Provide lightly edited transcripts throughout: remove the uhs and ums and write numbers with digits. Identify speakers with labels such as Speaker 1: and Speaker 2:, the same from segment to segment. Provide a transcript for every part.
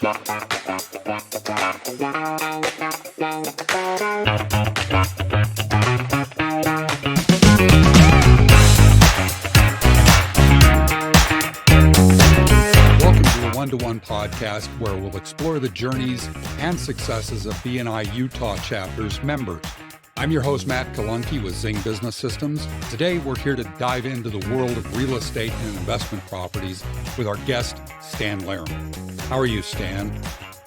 Speaker 1: One-to-One podcast where we'll explore the journeys and successes of BNI Utah chapters members. I'm your host, Matt Kallunki with Zing Business Systems. Today, we're here to dive into the world of real estate and investment properties with our guest, Stan Larimer. How are you, Stan?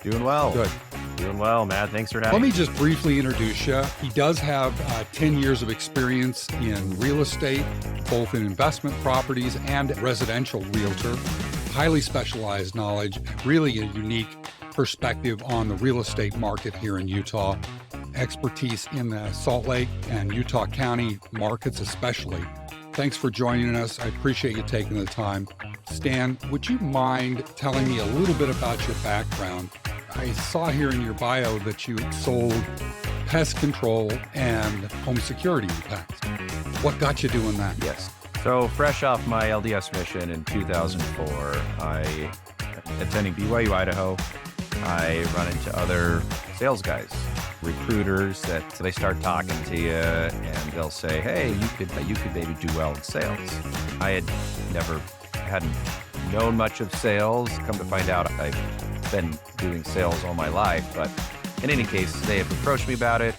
Speaker 2: Doing well.
Speaker 1: Good.
Speaker 2: Doing well, Matt. Thanks for having me.
Speaker 1: Let me just briefly introduce you. He does have 10 years of experience in real estate, both in investment properties and residential realtor. Highly specialized knowledge, really a unique perspective on the real estate market here in Utah, expertise in the Salt Lake and Utah County markets especially. Thanks for joining us. I appreciate you taking the time. Stan, would you mind telling me a little bit about your background? I saw here in your bio that you sold pest control and home security in the past. What got you doing that?
Speaker 2: Yes. So fresh off my LDS mission in 2004, attending BYU, Idaho, I run into other sales guys, recruiters that they start talking to you and they'll say, hey, you could maybe do well in sales. I hadn't known much of sales. Come to find out, I've been doing sales all my life. But in any case, they have approached me about it.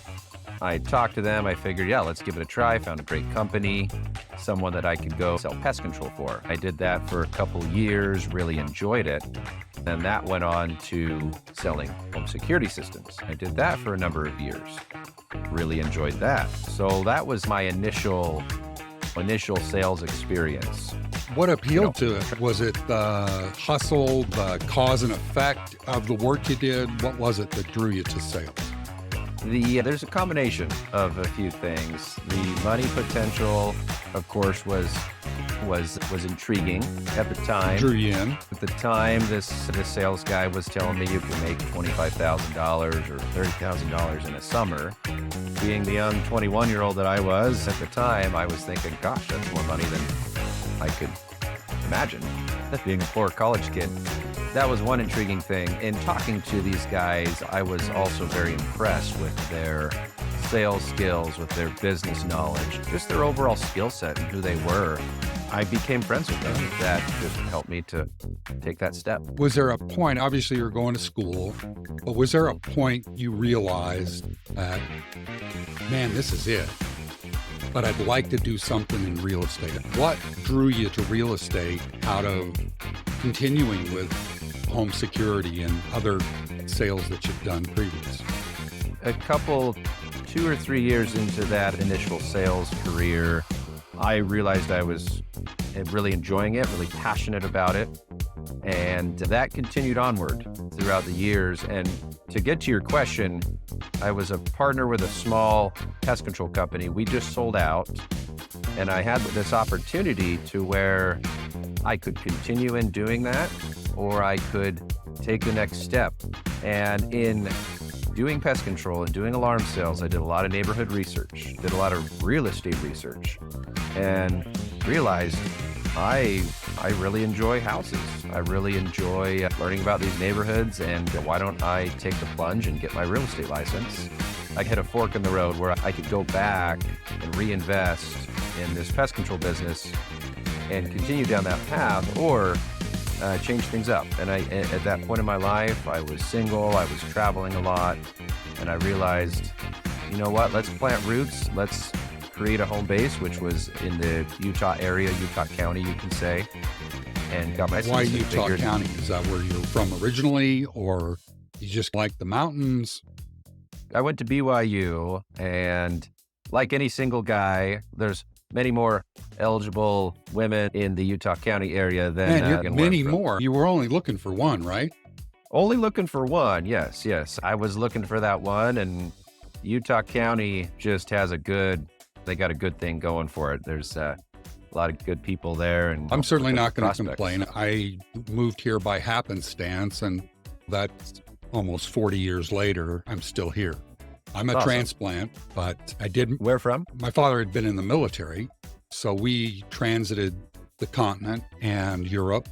Speaker 2: I talked to them. I figured, yeah, let's give it a try. Found a great company, someone that I could go sell pest control for. I did that for a couple years, really enjoyed it. And that went on to selling home security systems. I did that for a number of years, really enjoyed that. So that was my initial sales experience.
Speaker 1: What appealed to it? Was it the hustle, the cause and effect of the work you did? What was it that drew you to sales?
Speaker 2: There's a combination of a few things. The money potential, of course, was intriguing at the time.
Speaker 1: Drew you in.
Speaker 2: At the time, this sales guy was telling me you can make $25,000 or $30,000 in a summer. Being the young 21-year-old that I was at the time, I was thinking, gosh, that's more money than I could imagine. Being a poor college kid. That was one intriguing thing. In talking to these guys, I was also very impressed with their sales skills, with their business knowledge, just their overall skill set and who they were. I became friends with them. That just helped me to take that step.
Speaker 1: Was there a point, obviously you're going to school, but was there a point you realized that, man, this is it, but I'd like to do something in real estate? What drew you to real estate out of continuing with home security and other sales that you've done previous?
Speaker 2: A couple, 2 or 3 years into that initial sales career, I realized I was really enjoying it, really passionate about it. And that continued onward throughout the years. And to get to your question, I was a partner with a small pest control company. We just sold out. And I had this opportunity to where I could continue in doing that, or I could take the next step. And in doing pest control and doing alarm sales, I did a lot of neighborhood research, did a lot of real estate research, and realized I really enjoy houses. I really enjoy learning about these neighborhoods, and why don't I take the plunge and get my real estate license? I hit a fork in the road where I could go back and reinvest in this pest control business and continue down that path, or change things up. And at that point in my life, I was single, I was traveling a lot, and I realized, you know what, let's plant roots, let's create a home base, which was in the Utah area, Utah County, you can say, and got my
Speaker 1: Why Utah County? Is that where you're from originally, or you just like the mountains?
Speaker 2: I went to BYU, and like any single guy, there's many more eligible women in the Utah County area than
Speaker 1: many more. You were only looking for one, right?
Speaker 2: Only looking for one. Yes. I was looking for that one, and Utah County just has they got a good thing going for it. There's a lot of good people there. And
Speaker 1: I'm certainly not going to complain. I moved here by happenstance, and that's almost 40 years later, I'm still here. I'm a transplant, but I didn't.
Speaker 2: Where from?
Speaker 1: My father had been in the military, so we transited the continent and Europe.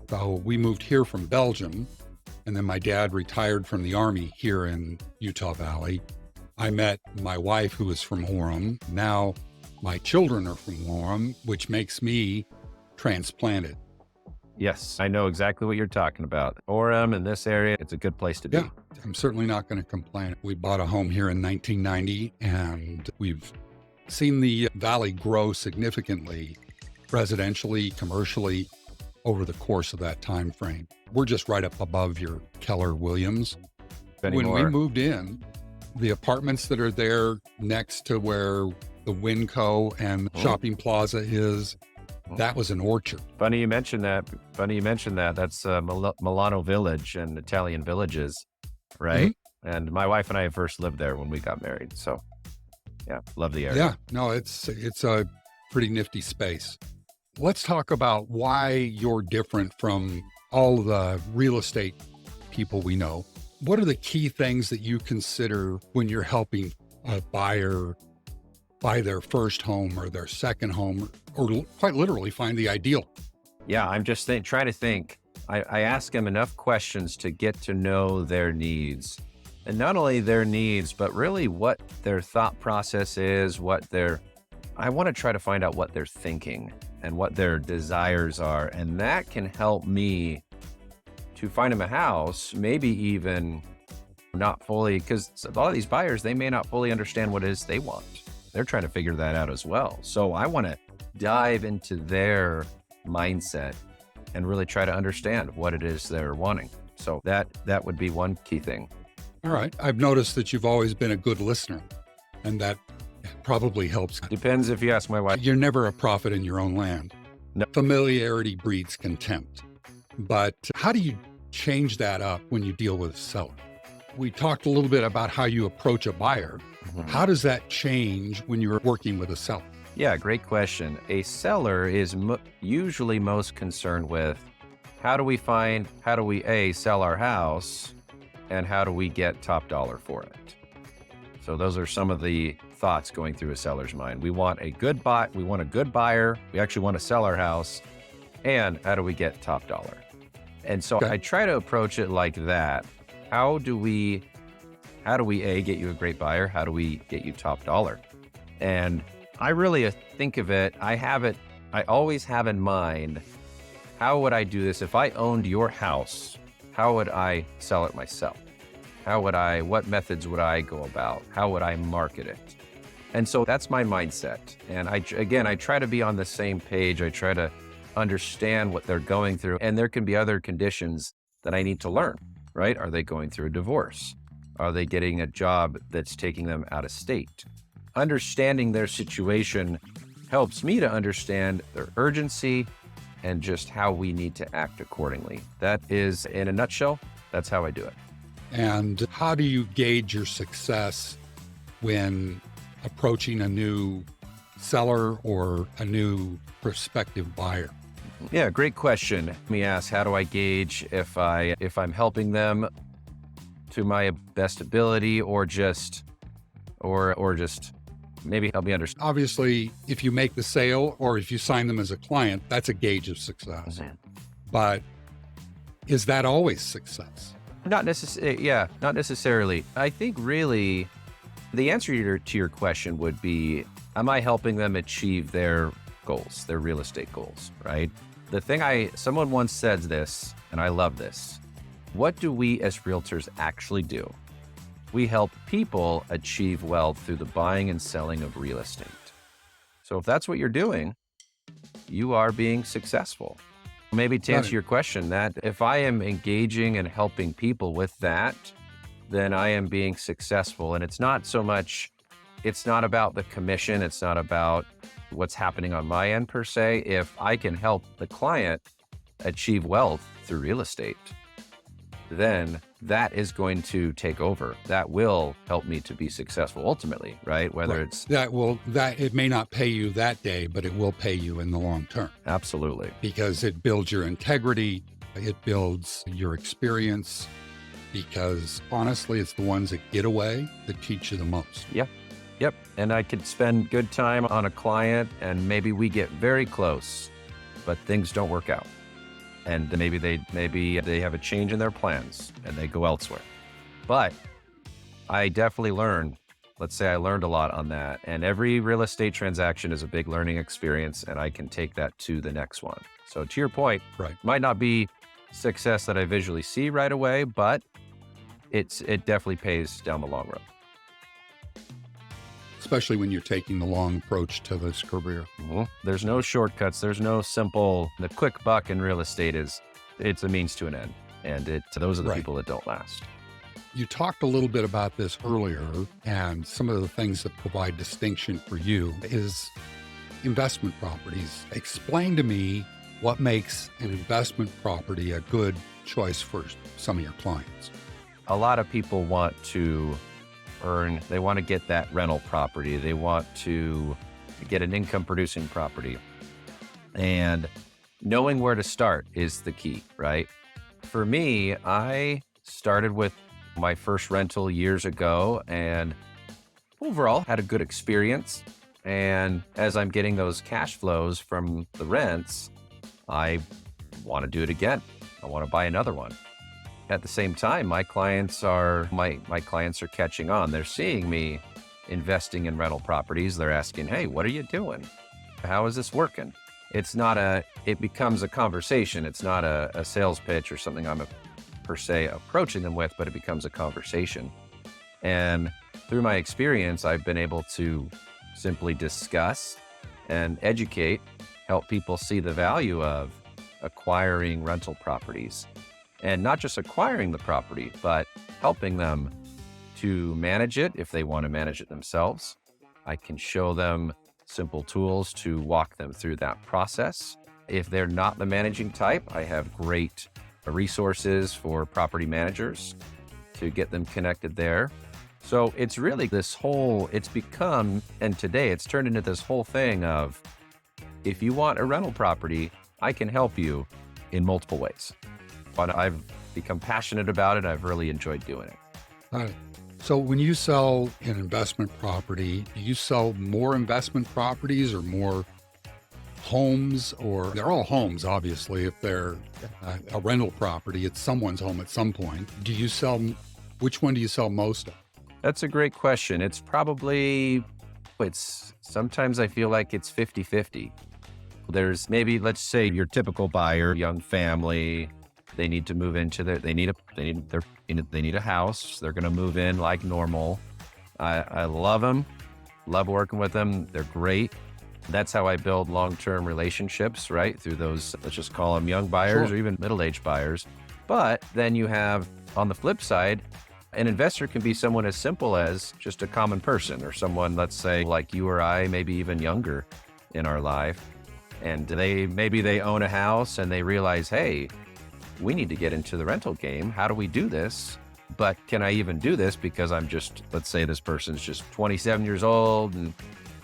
Speaker 1: So we moved here from Belgium, And then my dad retired from the Army here in Utah Valley. I met my wife, who is from Orem. Now my children are from Orem, which makes me transplanted.
Speaker 2: Yes, I know exactly what you're talking about. Orem in this area, it's a good place to be.
Speaker 1: Yeah, I'm certainly not going to complain. We bought a home here in 1990, and we've seen the valley grow significantly, residentially, commercially, over the course of that time frame. We're just right up above your Keller Williams. When we moved in, the apartments that are there next to where the Winco and Shopping Plaza is, that was an orchard.
Speaker 2: Funny you mentioned that. That's Milano Village and Italian Villages, right? Mm-hmm. And my wife and I first lived there when we got married. So yeah, love the area.
Speaker 1: Yeah, no, it's a pretty nifty space. Let's talk about why you're different from all the real estate people we know. What are the key things that you consider when you're helping a buyer buy their first home or their second home, or quite literally find the ideal?
Speaker 2: Yeah, I'm just trying to think. I ask them enough questions to get to know their needs. And not only their needs, but really what their thought process is, I want to try to find out what they're thinking and what their desires are. And that can help me to find them a house, maybe even not fully, because a lot of these buyers, they may not fully understand what it is they want. They're trying to figure that out as well. So I want to dive into their mindset and really try to understand what it is they're wanting. So that would be one key thing.
Speaker 1: All right. I've noticed that you've always been a good listener, and that probably helps.
Speaker 2: Depends if you ask my wife.
Speaker 1: You're never a prophet in your own land.
Speaker 2: No.
Speaker 1: Familiarity breeds contempt. But how do you change that up when you deal with a seller? We talked a little bit about how you approach a buyer. Mm-hmm. How does that change when you're working with a seller?
Speaker 2: Yeah, great question. A seller is usually most concerned with how do we sell our house, and how do we get top dollar for it? So those are some of the thoughts going through a seller's mind. We want a good buyer. We actually want to sell our house. And how do we get top dollar? And so I try to approach it like that. How do we get you a great buyer? How do we get you top dollar? And I really think of it, I always have in mind, how would I do this? If I owned your house, how would I sell it myself? What methods would I go about? How would I market it? And so that's my mindset. And I try to be on the same page. I try to understand what they're going through. And there can be other conditions that I need to learn, right? Are they going through a divorce? Are they getting a job that's taking them out of state? Understanding their situation helps me to understand their urgency and just how we need to act accordingly. That is, in a nutshell, that's how I do it.
Speaker 1: And how do you gauge your success when approaching a new seller or a new prospective buyer?
Speaker 2: Yeah, great question. Let me ask, how do I gauge if I'm helping them to my best ability, or just maybe help me understand?
Speaker 1: Obviously, if you make the sale or if you sign them as a client, that's a gauge of success. Mm-hmm. But is that always success?
Speaker 2: Not necessarily. I think really the answer to your question would be, am I helping them achieve their goals, their real estate goals, right? Someone once said this, and I love this. What do we as realtors actually do? We help people achieve wealth through the buying and selling of real estate. So if that's what you're doing, you are being successful. Maybe to answer your question, that if I am engaging and helping people with that, then I am being successful. And it's not about the commission. It's not about what's happening on my end per se. If I can help the client achieve wealth through real estate, then that is going to take over. That will help me to be successful ultimately, right? It's
Speaker 1: that it may not pay you that day, but it will pay you in the long term.
Speaker 2: Absolutely.
Speaker 1: Because it builds your integrity, it builds your experience, because honestly, it's the ones that get away that teach you the most.
Speaker 2: Yep. And I could spend good time on a client and maybe we get very close, but things don't work out. and maybe they have a change in their plans and they go elsewhere. But I definitely learned, let's say I learned a lot on that, and every real estate transaction is a big learning experience, and I can take that to the next one. So to your point,
Speaker 1: Right.
Speaker 2: might not be success that I visually see right away, but it definitely pays down the long road.
Speaker 1: Especially when you're taking the long approach to this career.
Speaker 2: There's no shortcuts. There's no simple, the quick buck in real estate it's a means to an end. And those are the
Speaker 1: Right.
Speaker 2: people that don't last.
Speaker 1: You talked a little bit about this earlier, and some of the things that provide distinction for you is investment properties. Explain to me what makes an investment property a good choice for some of your clients.
Speaker 2: A lot of people want to they want to get that rental property. They want to get an income producing property. And knowing where to start is the key, right? For me, I started with my first rental years ago and overall had a good experience. And as I'm getting those cash flows from the rents, I want to do it again. I want to buy another one. At the same time, my clients are catching on. They're seeing me investing in rental properties. They're asking, "Hey, what are you doing? How is this working?" It becomes a conversation. It's not a sales pitch or something I'm per se approaching them with, but it becomes a conversation. And through my experience, I've been able to simply discuss and educate, help people see the value of acquiring rental properties. And not just acquiring the property, but helping them to manage it if they want to manage it themselves. I can show them simple tools to walk them through that process. If they're not the managing type, I have great resources for property managers to get them connected there. So it's really and today it's turned into this whole thing of, if you want a rental property, I can help you in multiple ways. But I've become passionate about it. I've really enjoyed doing it.
Speaker 1: All right. So when you sell an investment property, do you sell more investment properties or more homes? Or they're all homes, obviously. If they're a rental property, it's someone's home at some point. Which one do you sell most of?
Speaker 2: That's a great question. Sometimes I feel like it's 50-50. There's maybe, let's say, your typical buyer, young family. They need to move into they need a house. They're going to move in like normal. I love them, love working with them. They're great. That's how I build long-term relationships, right? Through those, let's just call them young buyers. Sure. Or even middle-aged buyers. But then you have, on the flip side, an investor can be someone as simple as just a common person, or someone, let's say, like you or I, maybe even younger in our life. And maybe they own a house and they realize, hey, we need to get into the rental game. How do we do this? But can I even do this? Because let's say this person's just 27 years old, and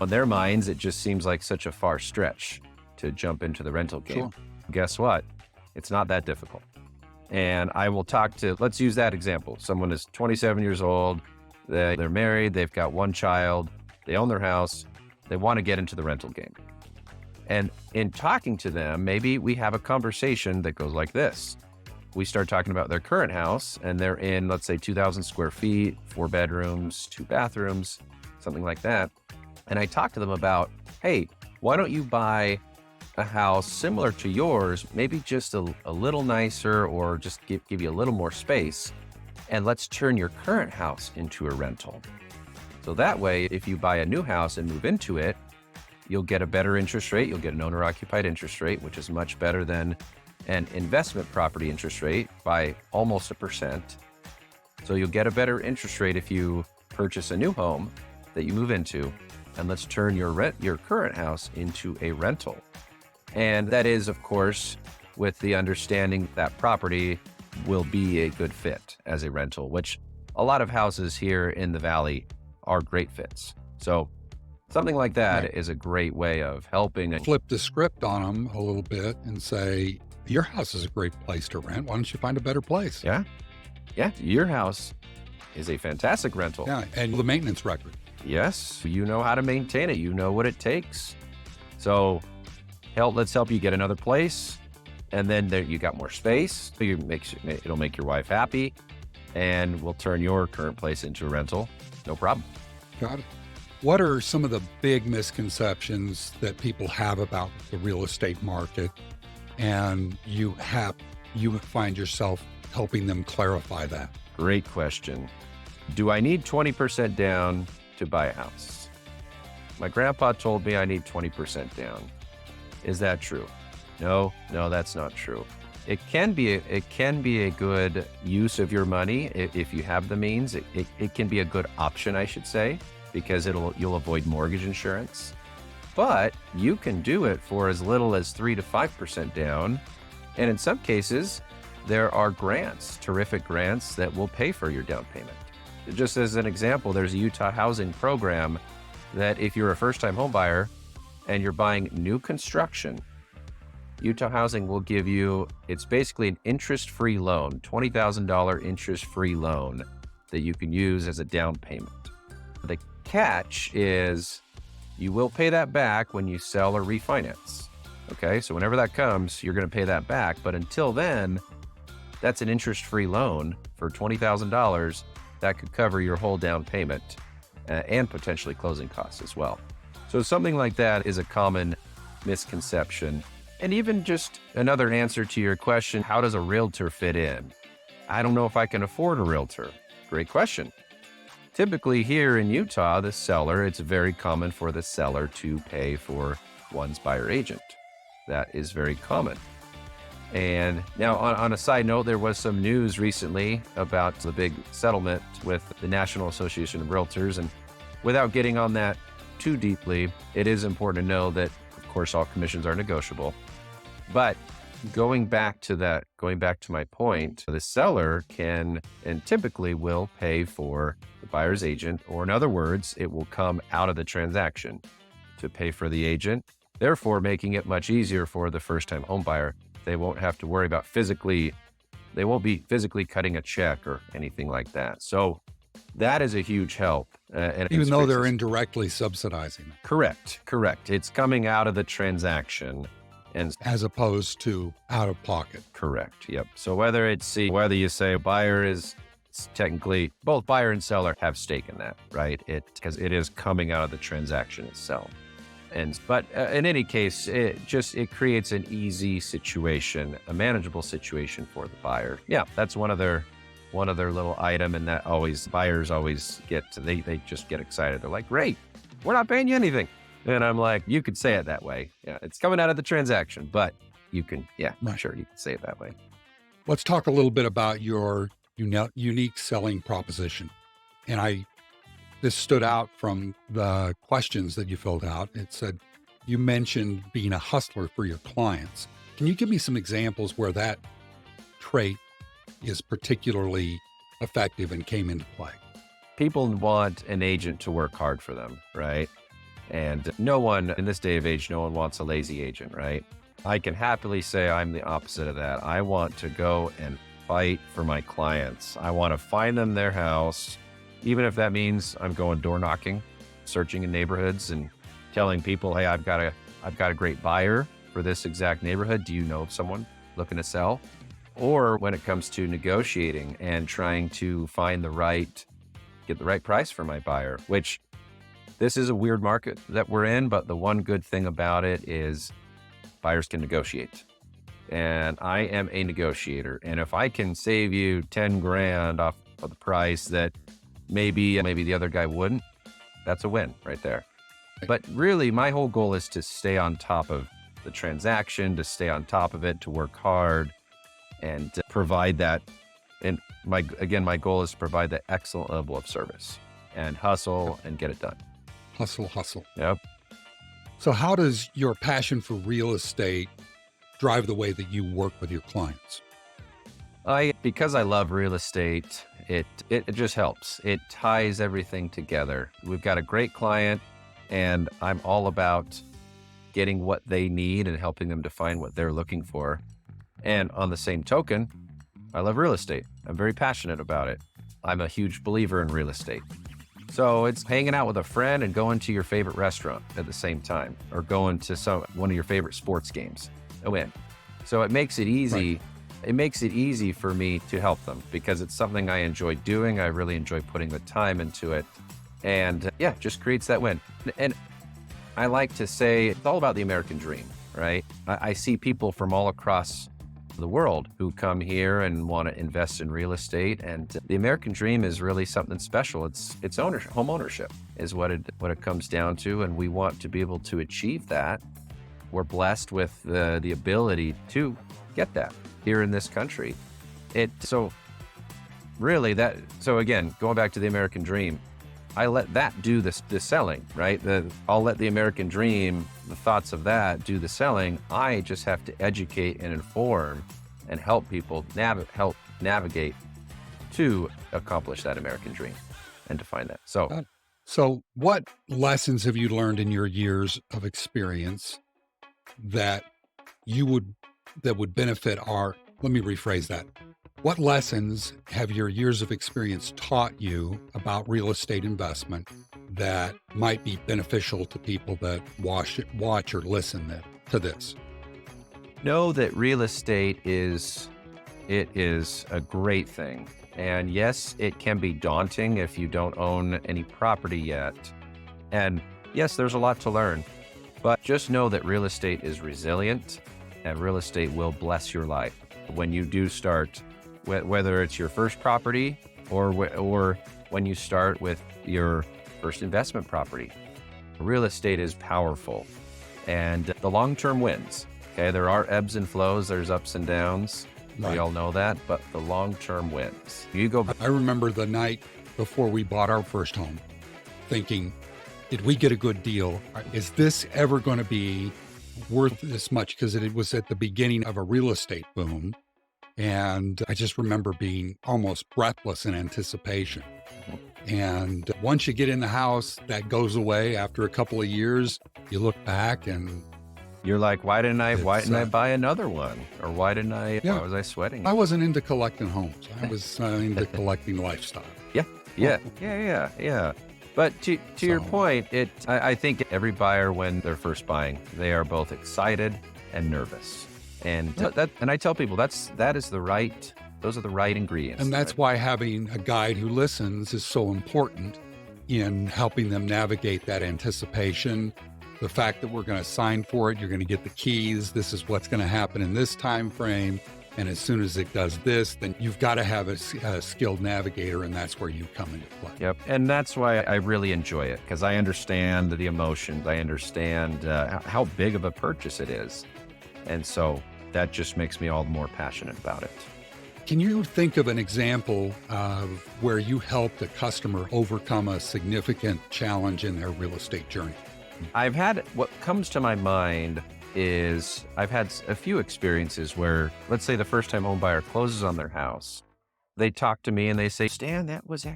Speaker 2: on their minds, it just seems like such a far stretch to jump into the rental game.
Speaker 1: Sure.
Speaker 2: Guess what? It's not that difficult. And I will let's use that example. Someone is 27 years old. They're married. They've got one child. They own their house. They want to get into the rental game. And in talking to them, maybe we have a conversation that goes like this. We start talking about their current house, and they're in, let's say, 2,000 square feet, 4 bedrooms, 2 bathrooms, something like that. And I talk to them about, hey, why don't you buy a house similar to yours, maybe just a little nicer, or just give you a little more space, and let's turn your current house into a rental. So that way, if you buy a new house and move into it, you'll get a better interest rate. You'll get an owner-occupied interest rate, which is much better than an investment property interest rate by almost 1%. So you'll get a better interest rate if you purchase a new home that you move into, and let's turn your current house into a rental. And that is, of course, with the understanding that property will be a good fit as a rental, which a lot of houses here in the Valley are great fits. So something like that
Speaker 1: Right.
Speaker 2: is a great way of helping.
Speaker 1: Flip the script on them a little bit and say, your house is a great place to rent. Why don't you find a better place?
Speaker 2: Yeah. Your house is a fantastic rental.
Speaker 1: Yeah. And the maintenance record.
Speaker 2: Yes. You know how to maintain it. You know what it takes. So let's help you get another place. And then there, you got more space. So it'll make your wife happy, and will turn your current place into a rental. No problem.
Speaker 1: Got it. What are some of the big misconceptions that people have about the real estate market, and you find yourself helping them clarify that?
Speaker 2: Great question. Do I need 20% down to buy a house? My grandpa told me I need 20% down. Is that true? No, that's not true. It can be a good use of your money if you have the means. It can be a good option, I should say, because you'll avoid mortgage insurance. But you can do it for as little as 3 to 5% down. And in some cases, there are grants, terrific grants that will pay for your down payment. Just as an example, there's a Utah housing program that if you're a first-time home buyer and you're buying new construction, Utah Housing will give you, it's basically an interest-free loan, $20,000 interest-free loan that you can use as a down payment. The catch is you will pay that back when you sell or refinance. Okay, so whenever that comes, you're going to pay that back. But until then, that's an interest-free loan for $20,000 that could cover your whole down payment and potentially closing costs as well. So something like that is a common misconception. And even just another answer to your question, how does a realtor fit in? I don't know if I can afford a realtor. Great question. Typically here in Utah, it's very common for the seller to pay for one's buyer agent. That is very common. And now on a side note, there was some news recently about the big settlement with the National Association of Realtors. And without getting on that too deeply, it is important to know that, of course, all commissions are negotiable. But going back to my point, the seller can and typically will pay for the buyer's agent, or in other words, it will come out of the transaction to pay for the agent, therefore making it much easier for the first-time home buyer. They won't have to worry about they won't be physically cutting a check or anything like that. So that is a huge help.
Speaker 1: Even though they're indirectly subsidizing.
Speaker 2: Correct. It's coming out of the transaction. And
Speaker 1: as opposed to out of pocket.
Speaker 2: Correct. Yep. So whether you say a buyer is technically, both buyer and seller have stake in that, right? Because it is coming out of the transaction itself. But in any case, it creates an easy situation, a manageable situation for the buyer. Yeah, that's one other little item, and that buyers always they just get excited. They're like, great, we're not paying you anything. And I'm like, you could say it that way. Yeah, it's coming out of the transaction, but you can, sure, you can say it that way.
Speaker 1: Let's talk a little bit about your unique selling proposition. And this stood out from the questions that you filled out. It said, you mentioned being a hustler for your clients. Can you give me some examples where that trait is particularly effective and came into play?
Speaker 2: People want an agent to work hard for them, right? And no one, in this day of age, no one wants a lazy agent, right? I can happily say I'm the opposite of that. I want to go and fight for my clients. I want to find them their house, even if that means I'm going door knocking, searching in neighborhoods and telling people, hey, I've got a great buyer for this exact neighborhood. Do you know of someone looking to sell? Or when it comes to negotiating and trying to get the right price for my buyer, which this is a weird market that we're in, but the one good thing about it is buyers can negotiate. And I am a negotiator. And if I can save you 10 grand off of the price that maybe the other guy wouldn't, that's a win right there. But really, my whole goal is to stay on top of the transaction, to stay on top of it, to work hard and to provide that. And my goal is to provide that excellent level of service and hustle and get it done.
Speaker 1: Hustle.
Speaker 2: Yep.
Speaker 1: So how does your passion for real estate drive the way that you work with your clients?
Speaker 2: Because I love real estate, it just helps. It ties everything together. We've got a great client, and I'm all about getting what they need and helping them to find what they're looking for. And on the same token, I love real estate. I'm very passionate about it. I'm a huge believer in real estate. So it's hanging out with a friend and going to your favorite restaurant at the same time, or going to one of your favorite sports games. A win. So it makes it easy.
Speaker 1: Right.
Speaker 2: It makes it easy for me to help them because it's something I enjoy doing. I really enjoy putting the time into it. And yeah, just creates that win. And I like to say it's all about the American dream, right? I see people from all across the world who come here and want to invest in real estate. And the American dream is really something special. It's ownership, home ownership is what it comes down to. And we want to be able to achieve that. We're blessed with the ability to get that here in this country. So again, going back to the American dream, I let that do the selling, right? I'll let the American dream, the thoughts of that do the selling. I just have to educate and inform and help people help navigate to accomplish that American dream and to find that.
Speaker 1: So what lessons have you learned in your years of experience that would benefit let me rephrase that. What lessons have your years of experience taught you about real estate investment that might be beneficial to people that watch or listen to this?
Speaker 2: Know that real estate is a great thing. And yes, it can be daunting if you don't own any property yet. And yes, there's a lot to learn, but just know that real estate is resilient and real estate will bless your life when you do start, whether it's your first property or when you start with your first investment property. Real estate is powerful and the long-term wins. Okay, there are ebbs and flows, there's ups and downs.
Speaker 1: Right.
Speaker 2: We all know that, but the long-term wins.
Speaker 1: I remember the night before we bought our first home thinking, did we get a good deal? Is this ever going to be worth this much? Because it was at the beginning of a real estate boom. And I just remember being almost breathless in anticipation. And once you get in the house, that goes away after a couple of years. You look back and
Speaker 2: you're like, why didn't I buy another one? Or why was I sweating?
Speaker 1: I wasn't into collecting homes. I was into collecting lifestyle.
Speaker 2: Yeah. But to your point, I think every buyer, when they're first buying, they are both excited and nervous. And and I tell people those are the right ingredients.
Speaker 1: And that's why having a guide who listens is so important in helping them navigate that anticipation. The fact that we're going to sign for it, you're going to get the keys. This is what's going to happen in this time frame. And as soon as it does this, then you've got to have a skilled navigator, and that's where you come into play.
Speaker 2: Yep. And that's why I really enjoy it, because I understand the emotions. I understand how big of a purchase it is. And so that just makes me all the more passionate about it.
Speaker 1: Can you think of an example of where you helped a customer overcome a significant challenge in their real estate journey?
Speaker 2: What comes to my mind is I've had a few experiences where, let's say the first time home buyer closes on their house. They talk to me and they say, Stan, that was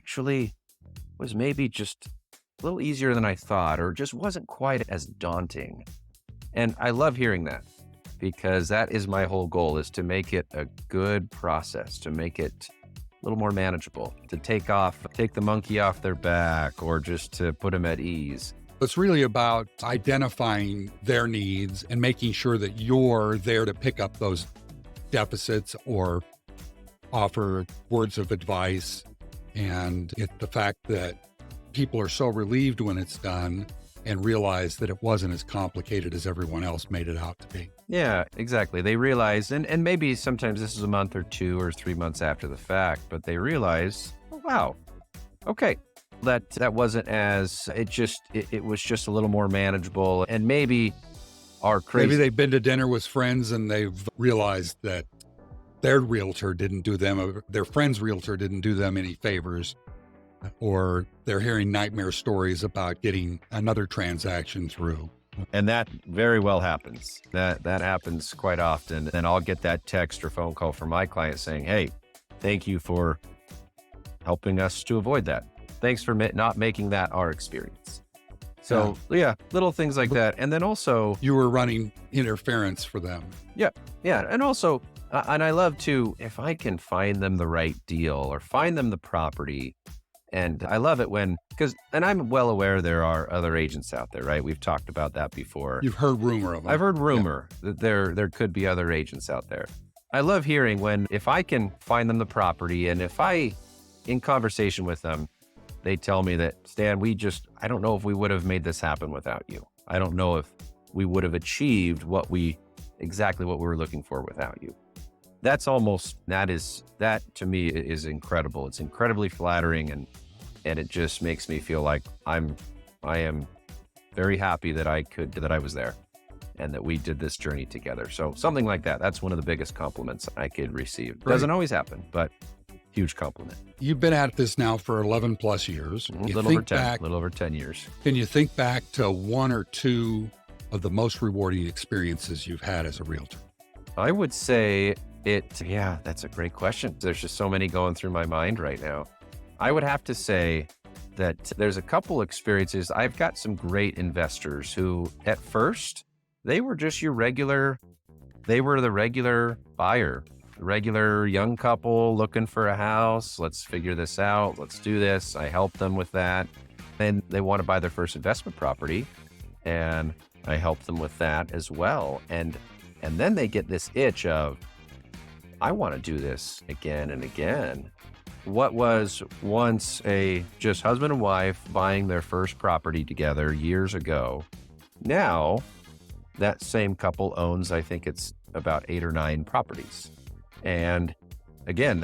Speaker 2: maybe just a little easier than I thought, or just wasn't quite as daunting. And I love hearing that, because that is my whole goal, is to make it a good process, to make it a little more manageable, to take the monkey off their back, or just to put them at ease.
Speaker 1: It's really about identifying their needs and making sure that you're there to pick up those deficits or offer words of advice. And the fact that people are so relieved when it's done and realize that it wasn't as complicated as everyone else made it out to be.
Speaker 2: Yeah, exactly. They realize, and maybe sometimes this is a month or 2 or 3 months after the fact, but they realize, oh, wow, okay. That wasn't as, it was just a little more manageable. And maybe maybe they've been to dinner with friends and they've realized that their realtor didn't do them, their friend's realtor didn't do them any favors, or they're hearing nightmare stories about getting another transaction through. And that very well happens. That happens quite often. And I'll get that text or phone call from my client saying, hey, thank you for helping us to avoid that. Thanks for not making that our experience. So yeah, little things like that. And then also,
Speaker 1: you were running interference for them.
Speaker 2: Yeah. And also, and I love to, if I can find them the right deal or find them the property And I love it and I'm well aware there are other agents out there, right? We've talked about that before.
Speaker 1: You've heard rumor of them.
Speaker 2: I've heard rumor that there could be other agents out there. I love hearing if I can find them the property, and if in conversation with them, they tell me that, Stan, I don't know if we would have made this happen without you. I don't know if we would have achieved exactly what we were looking for without you. That to me is incredible. It's incredibly flattering, and it just makes me feel like I am very happy that I was there and that we did this journey together. So something like that, that's one of the biggest compliments I could receive.
Speaker 1: Right.
Speaker 2: Doesn't always happen, but huge compliment.
Speaker 1: You've been at this now for 11 plus years.
Speaker 2: A little over 10 years.
Speaker 1: Can you think back to one or two of the most rewarding experiences you've had as a realtor?
Speaker 2: I would say that's a great question. There's just so many going through my mind right now. I would have to say that there's a couple experiences. I've got some great investors who at first, they were just the regular buyer, the regular young couple looking for a house. Let's figure this out. Let's do this. I helped them with that. And they want to buy their first investment property, and I helped them with that as well. And then they get this itch of, I want to do this again and again. What was once just husband and wife buying their first property together years ago, now that same couple owns, I think it's about 8 or 9 properties. And again,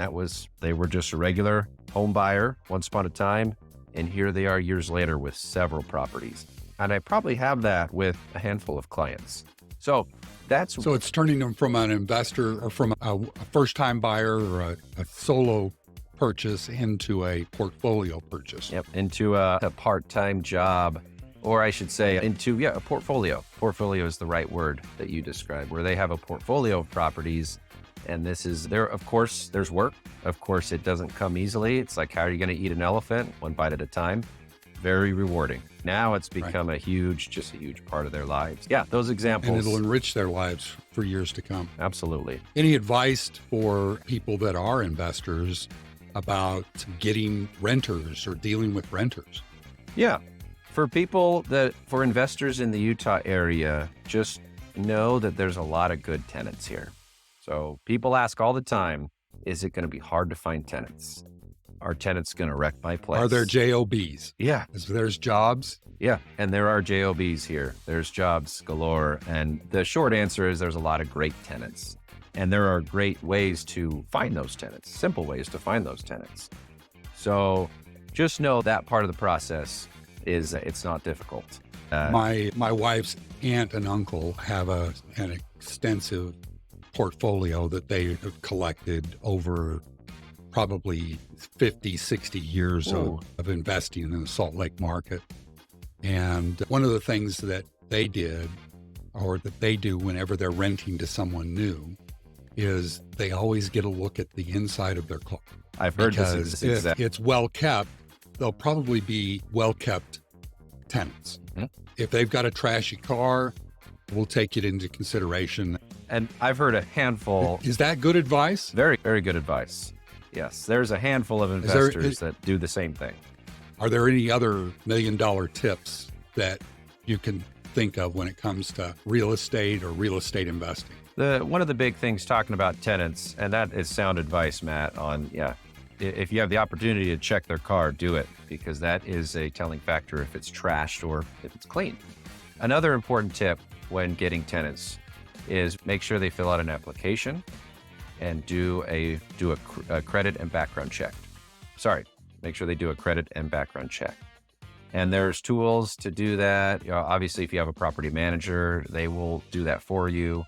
Speaker 2: they were just a regular home buyer once upon a time, and here they are years later with several properties. And I probably have that with a handful of clients. So it's turning them from an investor or from a first-time buyer or a solo purchase into a portfolio purchase. Yep, into a part-time job, or I should say into a portfolio. Portfolio is the right word that you described, where they have a portfolio of properties. And of course, there's work. Of course, it doesn't come easily. It's like, how are you going to eat an elephant? One bite at a time. Very rewarding. Now it's become a huge part of their lives. Yeah, those examples.
Speaker 1: And it'll enrich their lives for years to come.
Speaker 2: Absolutely.
Speaker 1: Any advice for people that are investors about getting renters or dealing with renters?
Speaker 2: Yeah. For investors in the Utah area, just know that there's a lot of good tenants here. So people ask all the time, is it going to be hard to find tenants? Are tenants going to wreck my place?
Speaker 1: Are there JOBs?
Speaker 2: Yeah.
Speaker 1: There's jobs?
Speaker 2: Yeah. And there are JOBs here. There's jobs galore. And the short answer is there's a lot of great tenants. And there are great ways to find those tenants, simple ways to find those tenants. So just know that part of the process it's not difficult.
Speaker 1: My wife's aunt and uncle have an extensive portfolio that they have collected over probably 50, 60 years of investing in the Salt Lake market. And one of the things that they did, or that they do whenever they're renting to someone new, is they always get a look at the inside of their car.
Speaker 2: I've heard
Speaker 1: this. If it's well kept, they'll probably be well kept tenants. Mm-hmm. If they've got a trashy car, we'll take it into consideration.
Speaker 2: And I've heard a handful.
Speaker 1: Is that good advice?
Speaker 2: Very, very good advice. Yes, there's a handful of investors that do the same thing.
Speaker 1: Are there any other $1 million tips that you can think of when it comes to real estate or real estate investing?
Speaker 2: One of the big things talking about tenants, and that is sound advice, Matt, if you have the opportunity to check their car, do it, because that is a telling factor if it's trashed or if it's clean. Another important tip when getting tenants is make sure they fill out an application and do a credit and background check. Make sure they do a credit and background check. And there's tools to do that. Obviously, if you have a property manager, they will do that for you.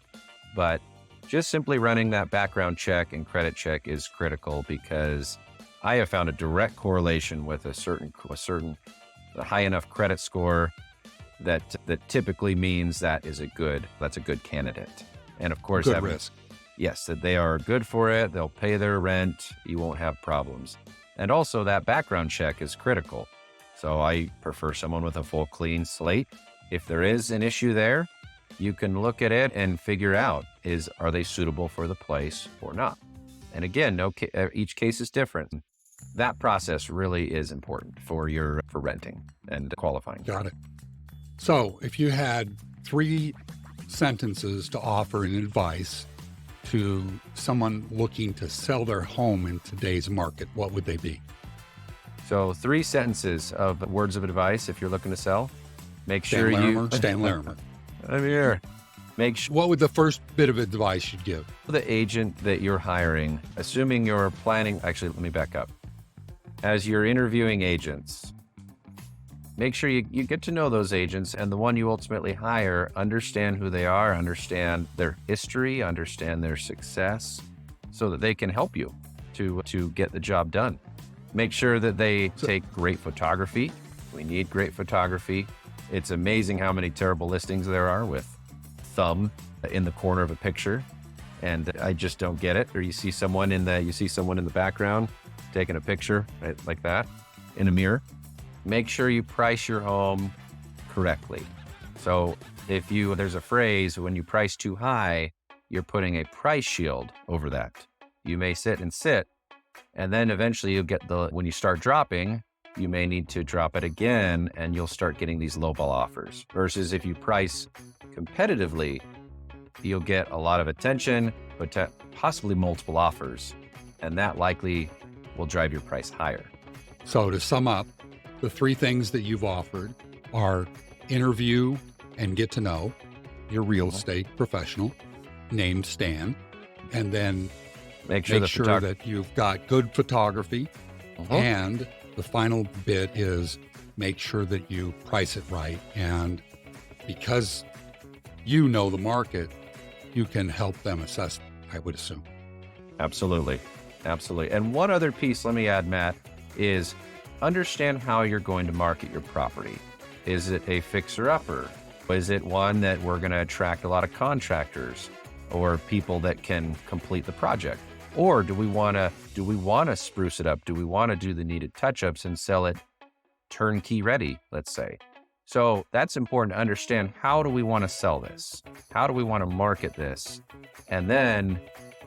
Speaker 2: But just simply running that background check and credit check is critical, because I have found a direct correlation with a certain high enough credit score that typically means that's a good candidate. And of course,
Speaker 1: good risk.
Speaker 2: Yes, that they are good for it. They'll pay their rent. You won't have problems. And also that background check is critical. So I prefer someone with a full clean slate. If there is an issue there, you can look at it and figure out, are they suitable for the place or not? And again, each case is different. that process really is important for renting and qualifying.
Speaker 1: Got it. So if you had 3 sentences to offer in advice to someone looking to sell their home in today's market, what would they be?
Speaker 2: So 3 sentences of words of advice if you're looking to sell. Make sure
Speaker 1: Stan Larimer.
Speaker 2: I'm here. Make sure
Speaker 1: What would the first bit of advice you'd give?
Speaker 2: the agent that you're hiring, assuming you're planning, actually, let me back up. As you're interviewing agents, make sure you get to know those agents, and the one you ultimately hire, understand who they are, understand their history, understand their success, so that they can help you to get the job done. Make sure that they take great photography. We need great photography. It's amazing how many terrible listings there are with thumb in the corner of a picture, and I just don't get it. Or you see someone in the background taking a picture right, like that in a mirror. Make sure you price your home correctly. So there's a phrase, when you price too high, you're putting a price shield over that. You may sit, and then eventually when you start dropping, you may need to drop it again, and you'll start getting these lowball offers. Versus if you price competitively, you'll get a lot of attention, but possibly multiple offers, and that likely will drive your price higher.
Speaker 1: So to sum up, the 3 things that you've offered are interview and get to know your real estate professional named Stan, and then make sure that you've got good photography. And the final bit is make sure that you price it right. And because you know the market, you can help them assess, I would assume.
Speaker 2: Absolutely. And one other piece, let me add, Matt, is understand how you're going to market your property. Is it a fixer-upper? Is it one that we're going to attract a lot of contractors or people that can complete the project? Or do we want to spruce it up? Do we want to do the needed touch-ups and sell it turnkey ready, let's say? So that's important to understand. How do we want to sell this? How do we want to market this? And then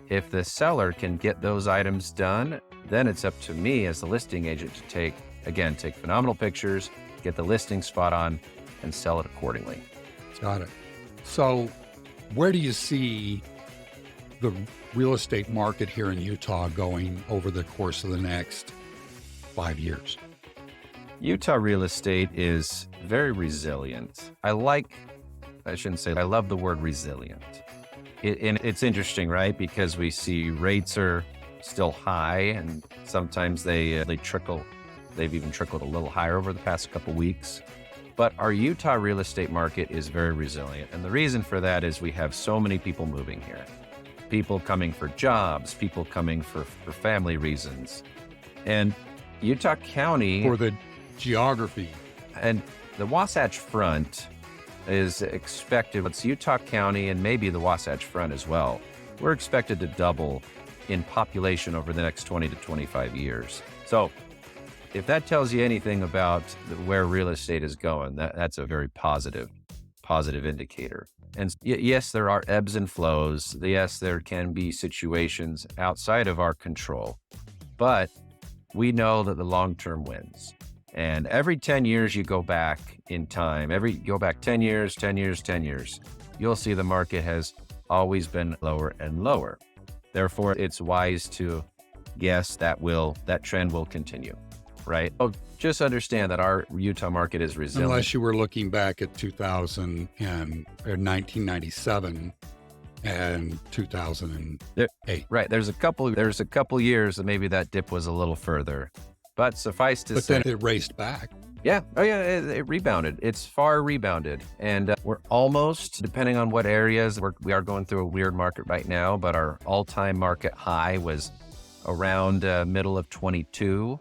Speaker 2: if the seller can get those items done, then it's up to me as the listing agent to take phenomenal pictures, get the listing spot on, and sell it accordingly.
Speaker 1: Got it. So where do you see the real estate market here in Utah going over the course of the next 5 years?
Speaker 2: Utah real estate is very resilient. I love the word resilient. It's interesting, right? Because we see rates are still high, and sometimes they trickle. They've even trickled a little higher over the past couple weeks. But our Utah real estate market is very resilient. And the reason for that is we have so many people moving here. People coming for jobs, people coming for family reasons. And Utah County...
Speaker 1: For the geography.
Speaker 2: And the Wasatch Front is expected, it's Utah County and maybe the Wasatch Front as well. We're expected to double in population over the next 20 to 25 years. So if that tells you anything about where real estate is going, that's a very positive indicator. And yes, there are ebbs and flows. Yes, there can be situations outside of our control, but we know that the long term wins. And every 10 years you go back in time, go back 10 years, you'll see the market has always been lower and lower. Therefore, it's wise to guess that trend will continue, right? So just understand that our Utah market is resilient.
Speaker 1: Unless you were looking back at 1997 and 2008.
Speaker 2: Right. There's a couple years that maybe that dip was a little further, but suffice to say.
Speaker 1: But then it raced back.
Speaker 2: Yeah. Oh yeah. It rebounded. It's far rebounded. And we're almost, depending on what areas, we are going through a weird market right now, but our all-time market high was around middle of 22.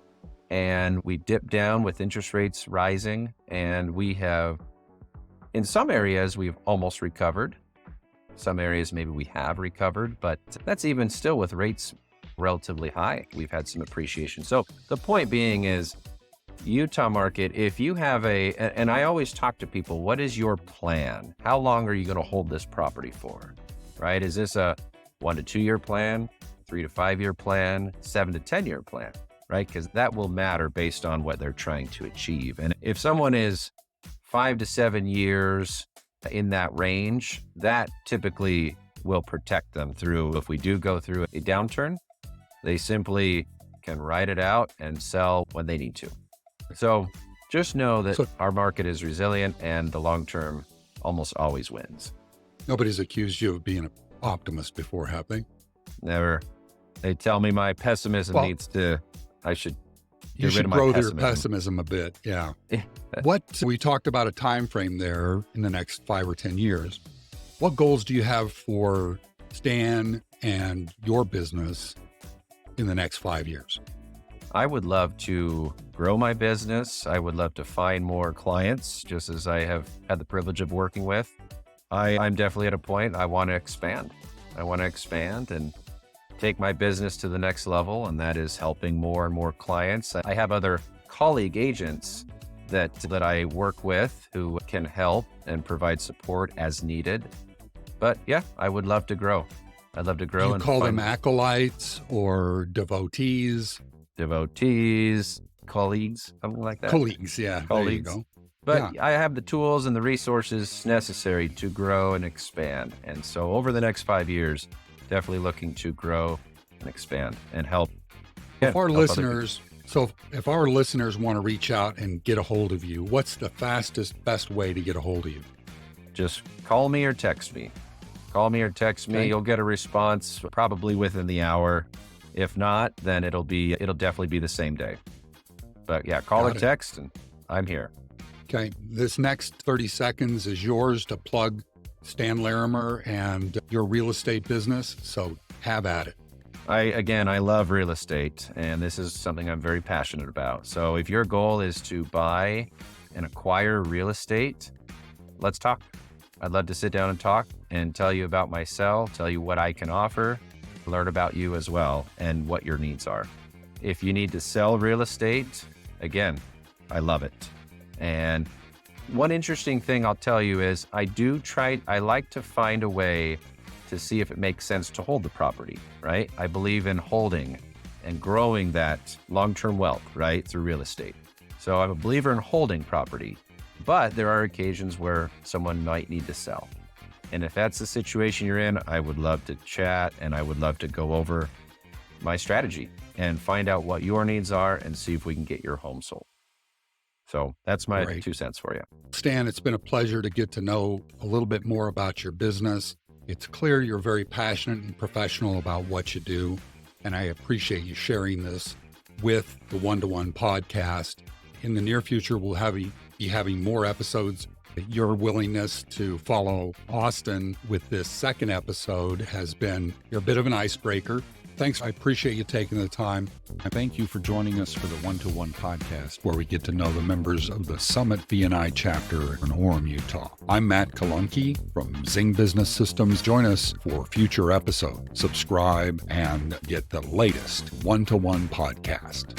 Speaker 2: And we dipped down with interest rates rising. And in some areas, we've almost recovered. Some areas maybe we have recovered, but that's even still with rates relatively high. We've had some appreciation. So the point being is, Utah market, if you have and I always talk to people, what is your plan? How long are you going to hold this property for, right? Is this a 1 to 2 year plan, 3 to 5 year plan, 7 to 10 year plan, right? Because that will matter based on what they're trying to achieve. And if someone is 5 to 7 years in that range, that typically will protect them through, if we do go through a downturn, they simply can ride it out and sell when they need to. So just know that our market is resilient and the long term almost always wins.
Speaker 1: Nobody's accused you of being an optimist before, have they?
Speaker 2: Never. They tell me my pessimism I should
Speaker 1: you should grow their pessimism a bit. Yeah. We talked about a time frame there in the next 5 or 10 years. What goals do you have for Stan and your business in the next 5 years?
Speaker 2: I would love to grow my business. I would love to find more clients, just as I have had the privilege of working with. I'm definitely at a point I want to expand. I want to expand and take my business to the next level, and that is helping more and more clients. I have other colleague agents that I work with who can help and provide support as needed. But yeah, I would love to grow. I'd love to grow.
Speaker 1: Do you call them acolytes or devotees?
Speaker 2: Devotees, colleagues, something like that.
Speaker 1: Colleagues, yeah.
Speaker 2: Colleagues.
Speaker 1: There you go.
Speaker 2: But I have the tools and the resources necessary to grow and expand. And so over the next 5 years, definitely looking to grow and expand and help.
Speaker 1: If our listeners want to reach out and get a hold of you, what's the best way to get a hold of you?
Speaker 2: Just call me or text me. Call me or text me. Okay. You'll get a response probably within the hour. If not, then it'll definitely be the same day. But yeah, call or text, and I'm here.
Speaker 1: Okay. This next 30 seconds is yours to plug Stan Larimer and your real estate business. So have at it.
Speaker 2: I love real estate, and this is something I'm very passionate about. So if your goal is to buy and acquire real estate, let's talk. I'd love to sit down and talk and tell you about myself, tell you what I can offer, learn about you as well and what your needs are. If you need to sell real estate, again, I love it. And one interesting thing I'll tell you is I like to find a way to see if it makes sense to hold the property, right? I believe in holding and growing that long-term wealth, right, through real estate. So I'm a believer in holding property, but there are occasions where someone might need to sell. And if that's the situation you're in, I would love to chat and I would love to go over my strategy and find out what your needs are and see if we can get your home sold. So that's my 2 cents for you.
Speaker 1: Stan, it's been a pleasure to get to know a little bit more about your business. It's clear you're very passionate and professional about what you do, and I appreciate you sharing this with the One-to-One podcast. In the near future, we'll be having more episodes. Your willingness to follow Austin with this second episode has been a bit of an icebreaker. Thanks. I appreciate you taking the time. And thank you for joining us for the One-to-One podcast, where we get to know the members of the Summit BNI chapter in Orem, Utah. I'm Matt Kallunki from Zing Business Systems. Join us for future episodes. Subscribe and get the latest One-to-One podcast.